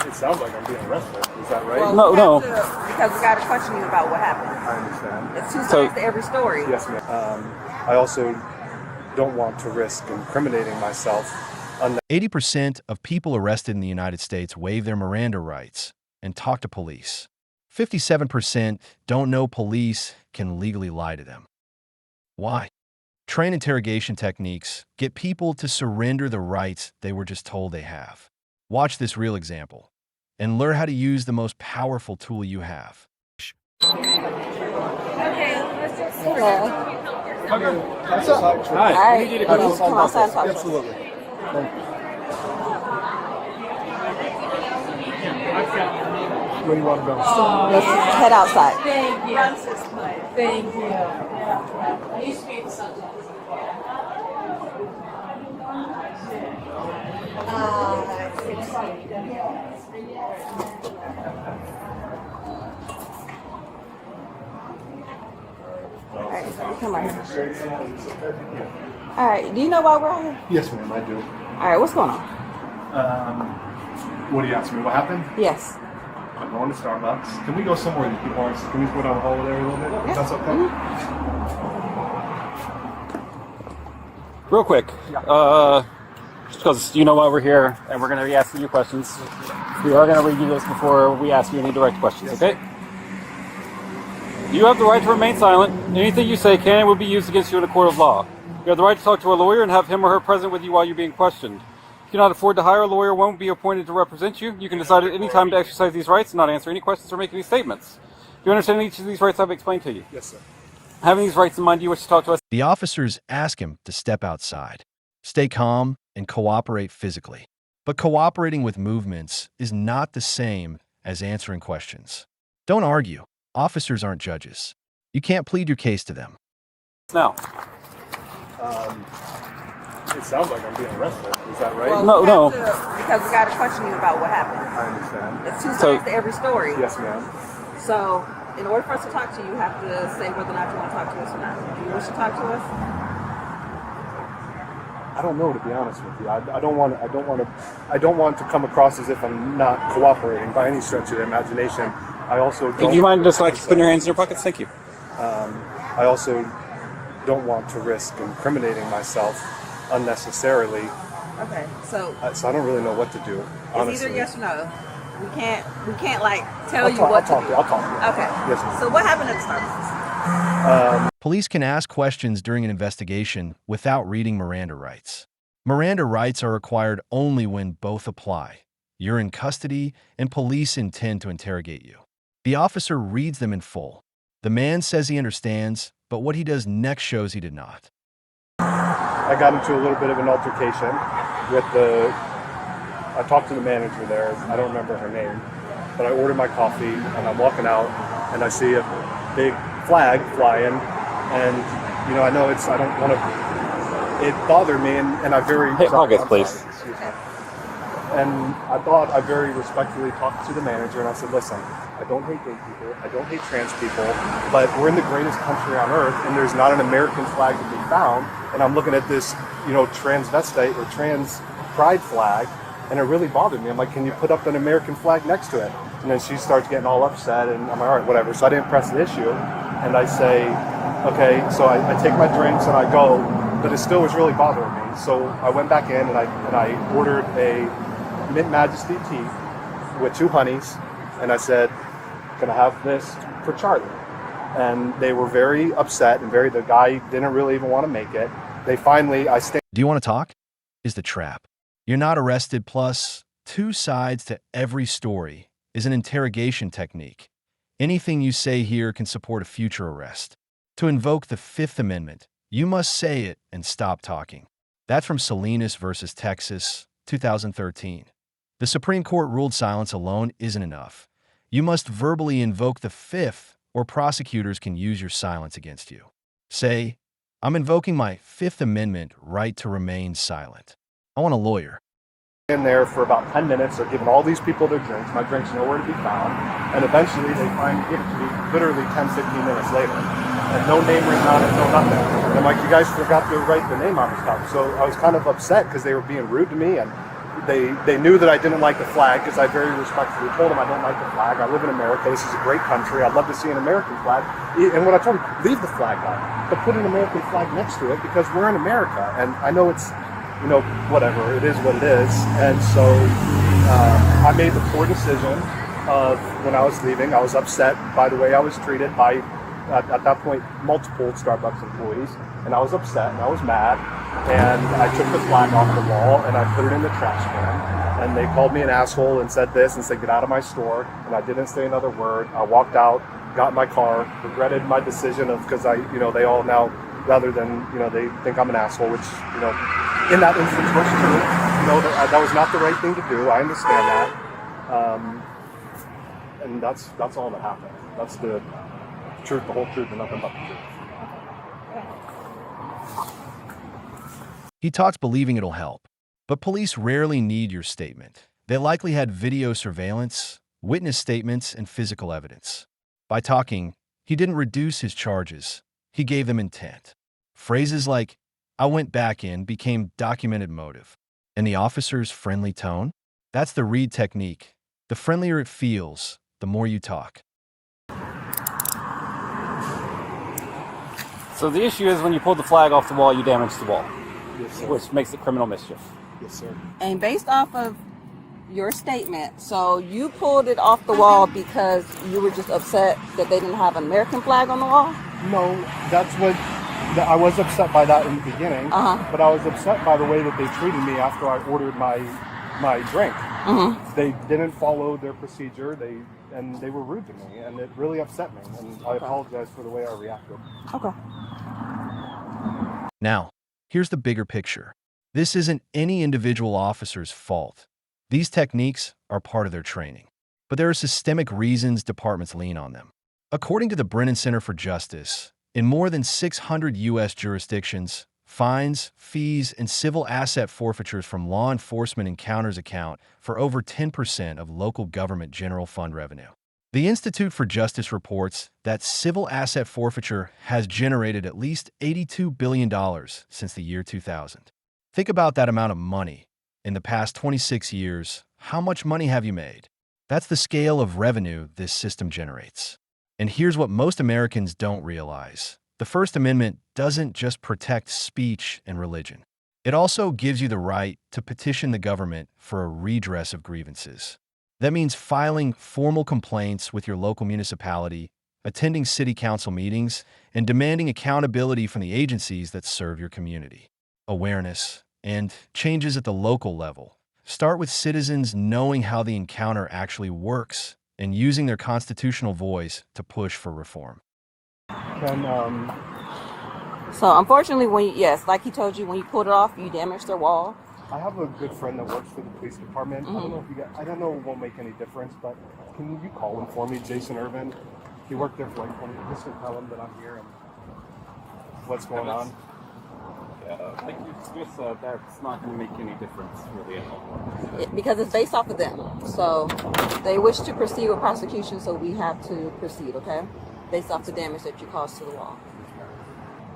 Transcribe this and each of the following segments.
It sounds like I'm being arrested. Is that right? Well, No. Because we got to question you about what happened. I understand. It's two sides to every story. Yes, ma'am. I also don't want to risk incriminating myself. 80% of people arrested in the United States waive their Miranda rights and talk to police. 57% don't know police can legally lie to them. Why? Train interrogation techniques get people to surrender the rights they were just told they have. Watch this real example and learn how to use the most powerful tool you have. Okay, let's just What's up? Hi. Hi. You need to come outside and talk. Absolutely. Thank you. Where do you want to go? Let's head outside. Thank you. Thank you. I used to be the subject. Alright, come on. Alright, do you know why we're out here? Yes, ma'am, I do. Alright, what's going on? What do you ask me? What happened? Yes. I'm going to Starbucks. Can we go somewhere that people aren't? Can we put on hold there a little bit? Yeah. That's okay. Real quick, just because you know why we're here, and we're going to be asking you questions. We are going to read you this before we ask you any direct questions, okay? You have the right to remain silent. Anything you say can and will be used against you in a court of law. You have the right to talk to a lawyer and have him or her present with you while you're being questioned. If you cannot afford to hire a lawyer, won't be appointed to represent you. You can decide at any time to exercise these rights and not answer any questions or make any statements. Do you understand each of these rights I've explained to you? Yes, sir. Having these rights in mind, do you wish to talk to us? The officers ask him to step outside, stay calm, and cooperate physically. But cooperating with movements is not the same as answering questions. Don't argue. Officers aren't judges. You can't plead your case to them. Now. It sounds like I'm being arrested. Is that right? Well, No. Because we got to question you about what happened. I understand. It's two sides to every story. Yes, ma'am. So, in order for us to talk to you, you have to say whether or not you want to talk to us or not. Do you wish to talk to us? I don't know, to be honest with you. I don't want to come across as if I'm not cooperating by any stretch of the imagination. I also don't. Do you mind just putting your hands in your pockets? Thank you. I also don't want to risk incriminating myself unnecessarily. Okay, so I don't really know what to do. Honestly. it's either yes or no. We can't tell you I'll what talk to do. I'll talk to you. Okay. Yes, ma'am. So what happened at Starbucks? Police can ask questions during an investigation without reading Miranda rights. Miranda rights are required only when both apply. You're in custody and police intend to interrogate you. The officer reads them in full. The man says he understands, but what he does next shows he did not. I got into a little bit of an altercation with I talked to the manager there. I don't remember her name, but I ordered my coffee and I'm walking out and I see a big flag flying, and I know I don't want to. It bothered me, and I very. Hey, pockets, please. Excuse me. And I very respectfully talked to the manager, and I said, listen, I don't hate gay people, I don't hate trans people, but we're in the greatest country on earth, and there's not an American flag to be found, and I'm looking at this, transvestite or trans pride flag, and it really bothered me. I'm like, can you put up an American flag next to it? And then she starts getting all upset, and I'm like, all right, whatever. So I didn't press the issue, and I say, okay, so I take my drinks and I go, but it still was really bothering me. So I went back in and I ordered a Mint Majesty tea with 2 honeys, and I said, can I have this for Charlie? And they were very upset, and the guy didn't really even want to make it. They finally, Do you want to talk? Is the trap. You're not arrested, plus 2 sides to every story is an interrogation technique. Anything you say here can support a future arrest. To invoke the Fifth Amendment, you must say it and stop talking. That's from Salinas versus Texas, 2013. The Supreme Court ruled silence alone isn't enough. You must verbally invoke the Fifth, or prosecutors can use your silence against you. Say, I'm invoking my Fifth Amendment right to remain silent. I want a lawyer. in there for about 10 minutes. They're giving all these people their drinks. My drink's nowhere to be found. And eventually they finally give it to me literally 10, 15 minutes later. And no name written on it, no nothing. And I'm like, you guys forgot to write the name on the top. So I was kind of upset because they were being rude to me. And they knew that I didn't like the flag because I very respectfully told them I don't like the flag. I live in America. This is a great country. I'd love to see an American flag. And when I told them, leave the flag on, but put an American flag next to it because we're in America. And I know it's, whatever. It is what it is. And so I made the poor decision of when I was leaving. I was upset by the way I was treated by, at that point, multiple Starbucks employees. And I was upset and I was mad. And I took the flag off the wall and I put it in the trash can. And they called me an asshole and said this and said, get out of my store. And I didn't say another word. I walked out, got in my car, regretted my decision of, because they all now, rather than, they think I'm an asshole, which, in that instance was true. That was not the right thing to do. I understand that. And that's all that happened. That's the truth, the whole truth, and nothing but the truth. He talks believing it'll help, but police rarely need your statement. They likely had video surveillance, witness statements, and physical evidence. By talking, he didn't reduce his charges. He gave them intent. Phrases like, I went back in, became documented motive. And the officer's friendly tone? That's the read technique. The friendlier it feels, the more you talk. So the issue is when you pull the flag off the wall, you damage the wall, Yes, sir. which makes it criminal mischief. Yes, sir. And based off of your statement, so you pulled it off the wall because you were just upset that they didn't have an American flag on the wall? No, that's what I was upset by that in the beginning. But I was upset by the way that they treated me after I ordered my drink. They didn't follow their procedure. They were rude to me, and it really upset me. And I apologize for the way I reacted. Okay. Now, here's the bigger picture. This isn't any individual officer's fault. These techniques are part of their training. But there are systemic reasons departments lean on them. According to the Brennan Center for Justice, in more than 600 U.S. jurisdictions, fines, fees, and civil asset forfeitures from law enforcement encounters account for over 10% of local government general fund revenue. The Institute for Justice reports that civil asset forfeiture has generated at least $82 billion since the year 2000. Think about that amount of money. In the past 26 years, how much money have you made? That's the scale of revenue this system generates. And here's what most Americans don't realize. The First Amendment doesn't just protect speech and religion. It also gives you the right to petition the government for a redress of grievances. That means filing formal complaints with your local municipality, attending city council meetings, and demanding accountability from the agencies that serve your community. Awareness and changes at the local level start with citizens knowing how the encounter actually works and using their constitutional voice to push for reform. So unfortunately, like he told you, when you pulled it off, you damaged their wall. I have a good friend that works for the police department. I don't know if it won't make any difference, but can you call him for me, Jason Irvin? He worked there for like 20 years. Just to tell him that I'm here and what's going on. That's not going to make any difference really at all. Because it's based off of them. So they wish to proceed with prosecution, so we have to proceed, okay? Based off the damage that you caused to the wall.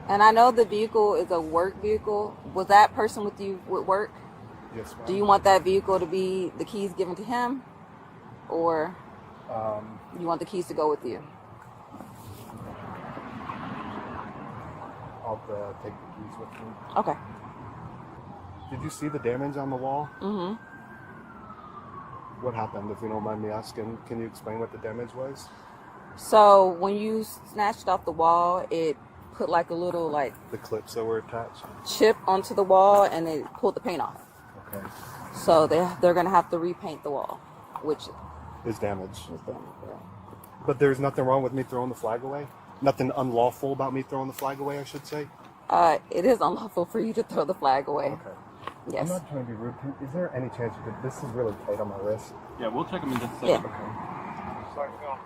And I know the vehicle is a work vehicle. Was that person with you with work? Yes, ma'am. Do you want that vehicle to be the keys given to him? Or you want the keys to go with you? I'll take the keys with me. Okay. Did you see the damage on the wall? Mm-hmm. What happened, if you don't mind me asking? Can you explain what the damage was? So when you snatched off the wall, it put like a little The clips that were attached? chip onto the wall, and it pulled the paint off. Okay. So they're going to have to repaint the wall, which Is damaged. is damaged. Yeah. But there's nothing wrong with me throwing the flag away? Nothing unlawful about me throwing the flag away, I should say? It is unlawful for you to throw the flag away. Okay. Yes. I'm not trying to be rude. Is there any chance you could... This is really tight on my wrist. Yeah, we'll check them in just a second. Yeah. Okay. Sorry, Phil.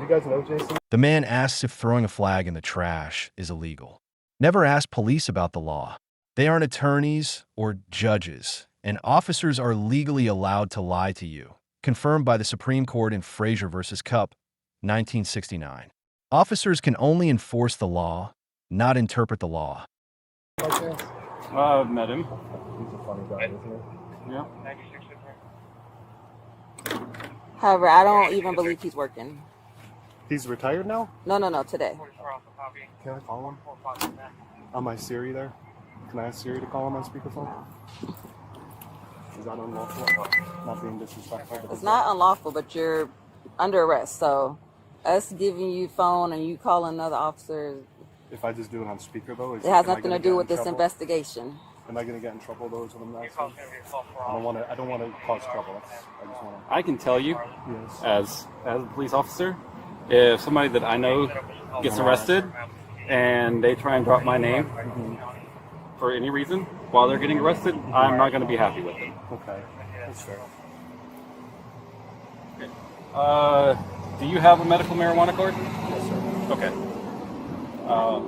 You guys know Jason? The man asks if throwing a flag in the trash is illegal. Never ask police about the law. They aren't attorneys or judges, and officers are legally allowed to lie to you, confirmed by the Supreme Court in Frazier versus Cupp, 1969. Officers can only enforce the law, not interpret the law. By chance? I've met him. He's a funny guy, isn't he? Yeah. However, I don't even believe he's working. He's retired now? No, today. Can I call him? On my Siri there? Can I ask Siri to call him on speakerphone? Is that unlawful? Not being disrespectful. But It's not unlawful, but you're under arrest. So us giving you phone and you calling another officer, If I just do it on speaker though, it has nothing to do with this investigation. Am I going to get in trouble though? Is what I'm asking. I don't want to cause trouble. I just want to. I can tell you, Yes. as a police officer, if somebody that I know gets arrested and they try and drop my name for any reason while they're getting arrested, I'm not going to be happy with them. Okay. That's fair. Do you have a medical marijuana card? Yes, sir. Okay. All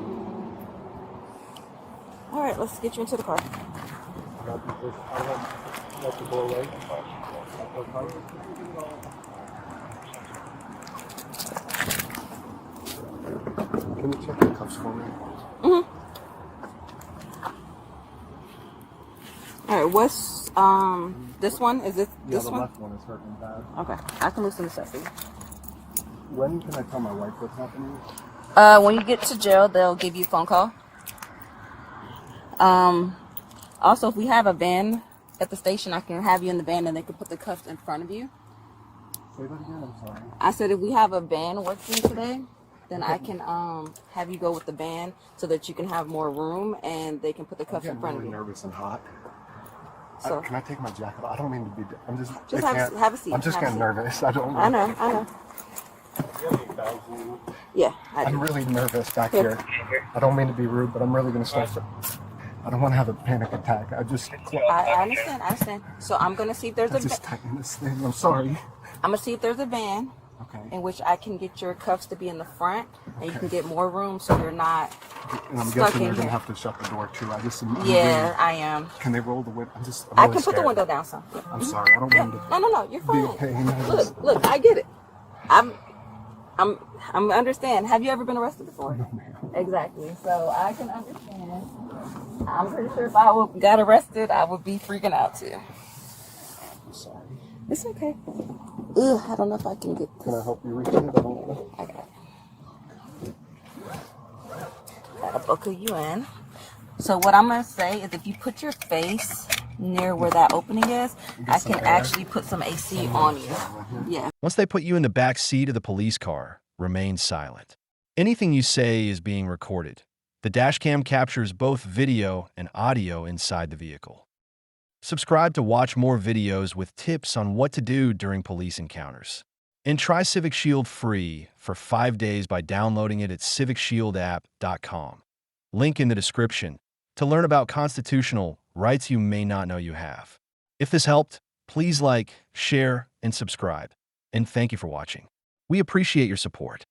right, let's get you into the car. I don't let you go away. Can you check the cuffs for me? All right, what's this one? Is this Yeah, this the one? left one is hurting bad. Okay, I can loosen this up for you. When can I tell my wife what's happening? When you get to jail, they'll give you a phone call. Also, if we have a van at the station, I can have you in the van and they can put the cuffs in front of you. Say that again, I'm sorry. I said if we have a van working today, then I can have you go with the van so that you can have more room and they can put the I'm cuffs in getting front really of you. nervous and hot. So Can I take my jacket off? I don't mean to be. I'm just. Just I have can't- have a seat. I'm just have a getting seat. nervous. I don't. I know. Yeah, I do. I'm really nervous back Here. here. I don't mean to be rude, but I'm really going to start. I don't want to have a panic attack. I understand. So I'm gonna see if there's I a just van. tighten this thing. I'm sorry. I'm gonna see if there's a van Okay. in which I can get your cuffs to be in the front, and you can get more room so you're not. And I'm Stuck guessing in you're going to here. have to shut the door too. I'm Yeah, really- I am. Can they roll the window? I'm really I can put the scared. window down some. I'm sorry. I don't Yeah. mean to. No, you're Be a fine. pain. I just- Look, I get it. I'm understand. Have you ever been arrested before? No, ma'am. Exactly. So I can understand. I'm pretty sure if I got arrested, I would be freaking out too. I'm sorry. It's okay. Ugh, I don't know if I can get Can I this. help you reach it? I don't know. I got it. Gotta buckle you in. So what I'm gonna say is if you put your face near where that opening is, I can actually put some AC on you. Yeah. Once they put you in the back seat of the police car, remain silent. Anything you say is being recorded. The dashcam captures both video and audio inside the vehicle. Subscribe to watch more videos with tips on what to do during police encounters. And try Civic Shield free for 5 days by downloading it at civicshieldApp.com. Link in the description to learn about constitutional rights you may not know you have. If this helped, please like, share, and subscribe. And thank you for watching. We appreciate your support.